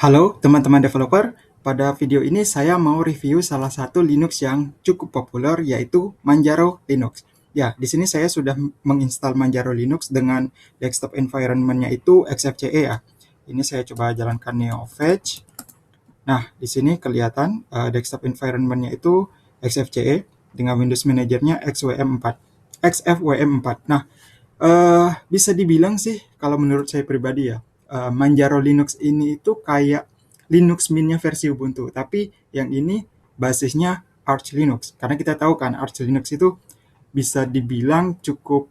Halo teman-teman developer, pada video ini saya mau review salah satu Linux yang cukup populer yaitu Manjaro Linux. Ya, di sini saya sudah menginstal Manjaro Linux dengan desktop environment-nya itu XFCE ya. Ini saya coba jalankan NeoFetch. Nah, di sini kelihatan desktop environment-nya itu XFCE dengan Windows Manager-nya XWM4. XFWM4. Nah, bisa dibilang sih kalau menurut saya pribadi ya, Manjaro Linux ini itu kayak Linux Mint-nya versi Ubuntu, tapi yang ini basisnya Arch Linux. Karena kita tahu kan Arch Linux itu bisa dibilang cukup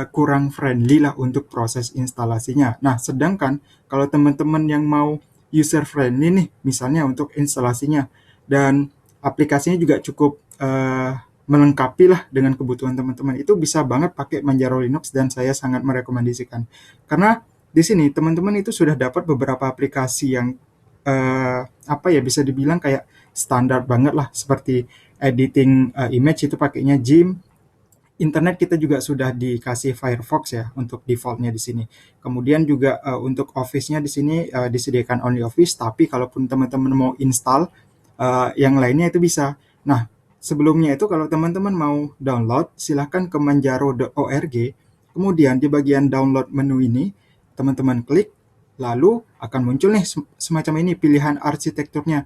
kurang friendly lah untuk proses instalasinya. Nah, sedangkan kalau teman-teman yang mau user friendly nih, misalnya untuk instalasinya dan aplikasinya juga cukup melengkapi lah dengan kebutuhan teman-teman, itu bisa banget pakai Manjaro Linux dan saya sangat merekomendasikan. Karena di sini teman-teman itu sudah dapat beberapa aplikasi yang apa ya, bisa dibilang kayak standar banget lah, seperti editing image itu pakainya Gimp. Internet kita juga sudah dikasih Firefox ya untuk defaultnya di sini. Kemudian juga untuk Office-nya di sini disediakan OnlyOffice, tapi kalaupun teman-teman mau install yang lainnya itu bisa. Nah, sebelumnya itu kalau teman-teman mau download, silahkan ke manjaro.org. Kemudian di bagian download menu ini, teman-teman klik, lalu akan muncul nih semacam ini pilihan arsitekturnya.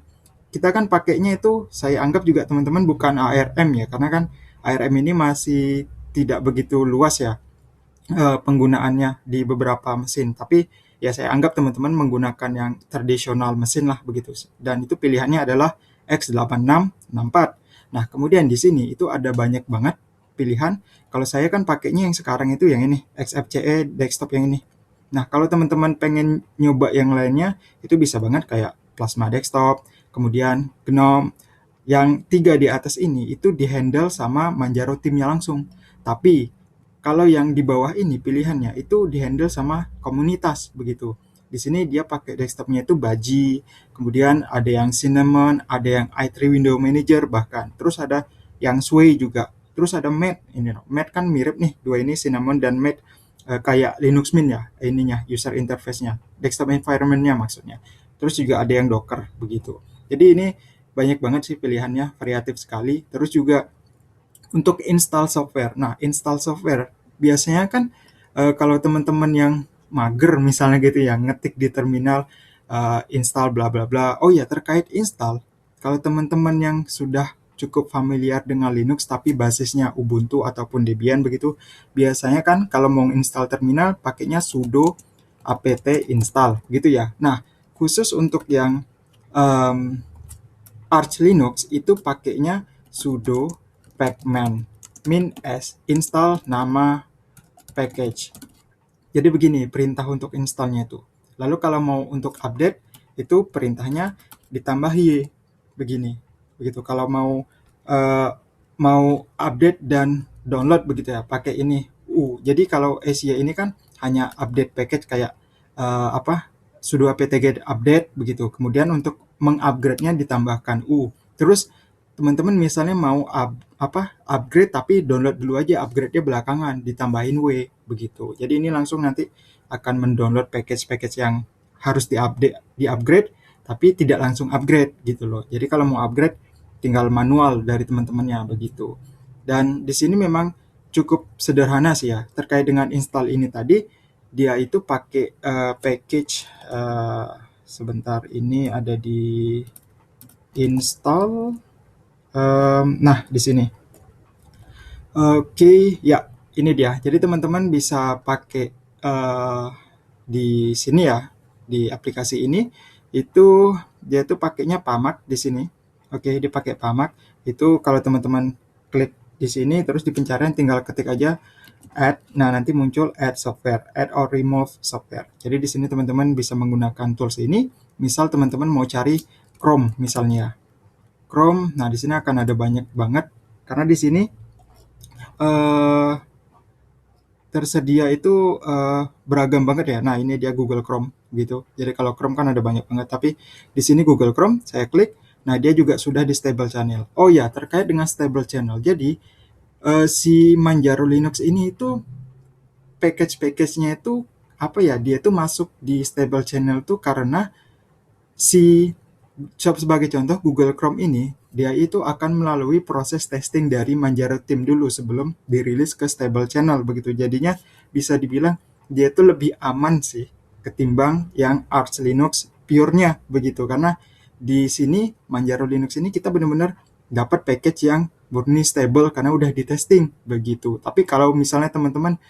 Kita kan pakainya itu, saya anggap juga teman-teman bukan ARM ya, karena kan ARM ini masih tidak begitu luas ya penggunaannya di beberapa mesin. Tapi ya saya anggap teman-teman menggunakan yang tradisional mesin lah begitu. Dan itu pilihannya adalah X8664. Nah, kemudian di sini itu ada banyak banget pilihan. Kalau saya kan pakainya yang sekarang itu yang ini, XFCE desktop yang ini. Nah, kalau teman-teman pengen nyoba yang lainnya, itu bisa banget kayak Plasma Desktop, kemudian GNOME. Yang tiga di atas ini itu di-handle sama Manjaro timnya langsung. Tapi kalau yang di bawah ini pilihannya itu di-handle sama komunitas begitu. Di sini dia pakai desktopnya itu Baji, kemudian ada yang Cinnamon, ada yang i3 Window Manager bahkan. Terus ada yang Sway juga. Terus ada Mat ini loh. Mat kan mirip nih, dua ini Cinnamon dan Mat kayak Linux Mint ya, ininya user interface-nya, desktop environment-nya maksudnya. Terus juga ada yang Docker begitu. Jadi ini banyak banget sih pilihannya, variatif sekali. Terus juga untuk install software. Nah, install software biasanya kan kalau teman-teman yang mager misalnya gitu ya, ngetik di terminal install bla bla bla. Oh ya, terkait install, kalau teman-teman yang sudah cukup familiar dengan Linux tapi basisnya Ubuntu ataupun Debian begitu, biasanya kan kalau mau install terminal pakainya sudo apt install gitu ya. Nah, khusus untuk yang um, Arch Linux itu pakainya sudo pacman min s install nama package. Jadi begini perintah untuk installnya itu. Lalu kalau mau untuk update itu perintahnya ditambah y begini. Begitu kalau eh, mau update dan download begitu ya, pakai ini u. Jadi kalau SY ini kan hanya update package kayak apa sudo apt-get update begitu. Kemudian untuk mengupgrade-nya ditambahkan u. Terus teman-teman misalnya mau upgrade tapi download dulu aja, upgrade-nya belakangan ditambahin W begitu. Jadi ini langsung nanti akan mendownload package-package yang harus di-upgrade tapi tidak langsung upgrade gitu loh. Jadi kalau mau upgrade tinggal manual dari teman-temannya begitu. Dan di sini memang cukup sederhana sih ya. Terkait dengan install ini tadi, dia itu pakai package sebentar ini ada di install. Nah, di sini. Oke, ya, ini dia. Jadi teman-teman bisa pakai di sini ya, di aplikasi ini itu dia tuh pakainya Pamak di sini. Oke, dipakai Pamak. Itu kalau teman-teman klik di sini terus di pencarian tinggal ketik aja add. Nah, nanti muncul add software, add or remove software. Jadi di sini teman-teman bisa menggunakan tools ini. Misal teman-teman mau cari Chrome misalnya. Chrome, nah di sini akan ada banyak banget karena di sini eh, tersedia itu beragam banget ya. Nah, ini dia Google Chrome gitu. Jadi kalau Chrome kan ada banyak banget, tapi di sini Google Chrome saya klik, nah dia juga sudah di stable channel. Oh ya, terkait dengan stable channel. Jadi si Manjaro Linux ini itu package-package-nya itu apa ya? Dia tuh masuk di stable channel tuh karena Si sebagai contoh, Google Chrome ini dia itu akan melalui proses testing dari Manjaro Team dulu sebelum dirilis ke stable channel begitu. Jadinya bisa dibilang dia itu lebih aman sih ketimbang yang Arch Linux pure-nya begitu, karena di sini Manjaro Linux ini kita benar-benar dapat package yang murni stable karena udah di testing begitu. Tapi kalau misalnya teman-teman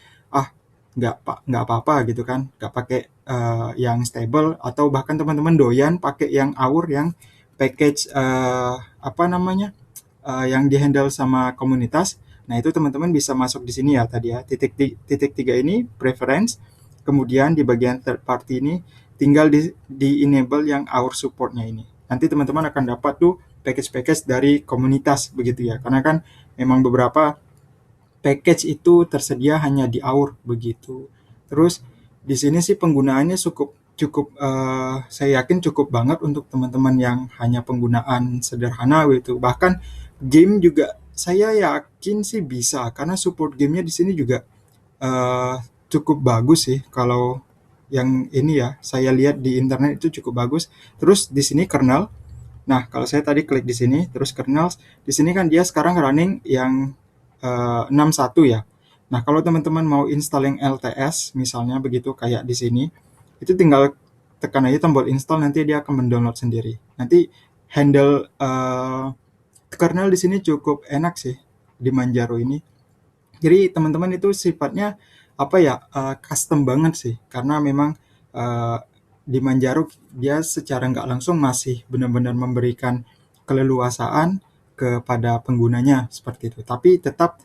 nggak apa-apa gitu kan, nggak pakai yang stable, atau bahkan teman-teman doyan pakai yang Our yang package apa namanya yang dihandle sama komunitas. Nah itu teman-teman bisa masuk di sini ya tadi ya, titik 3 ini preference, kemudian di bagian third party ini tinggal di enable yang Our supportnya ini. Nanti teman-teman akan dapat tuh package-package dari komunitas begitu ya, karena kan memang beberapa package itu tersedia hanya di Our begitu. Terus di sini sih penggunaannya cukup cukup saya yakin cukup banget untuk teman-teman yang hanya penggunaan sederhana gitu. Bahkan game juga saya yakin sih bisa, karena support gamenya di sini juga cukup bagus sih. Kalau yang ini ya saya lihat di internet itu cukup bagus. Terus di sini kernel. Nah, kalau saya tadi klik di sini, terus kernel, di sini kan dia sekarang running yang 61 ya. Nah, kalau teman-teman mau install yang LTS, misalnya begitu kayak di sini, itu tinggal tekan aja tombol install, nanti dia akan mendownload sendiri. Nanti handle kernel di sini cukup enak sih di Manjaro ini. Jadi teman-teman itu sifatnya apa ya, custom banget sih, karena memang uh, di Manjaro dia secara nggak langsung masih benar-benar memberikan keleluasaan kepada penggunanya seperti itu, tapi tetap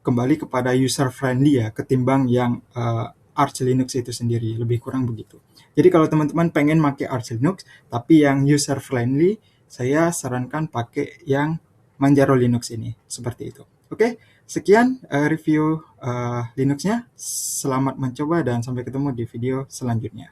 kembali kepada user friendly ya, ketimbang yang Arch Linux itu sendiri, lebih kurang begitu. Jadi kalau teman-teman pengen pakai Arch Linux tapi yang user friendly, saya sarankan pakai yang Manjaro Linux ini, seperti itu. Oke, sekian review Linux-nya. Selamat mencoba dan sampai ketemu di video selanjutnya.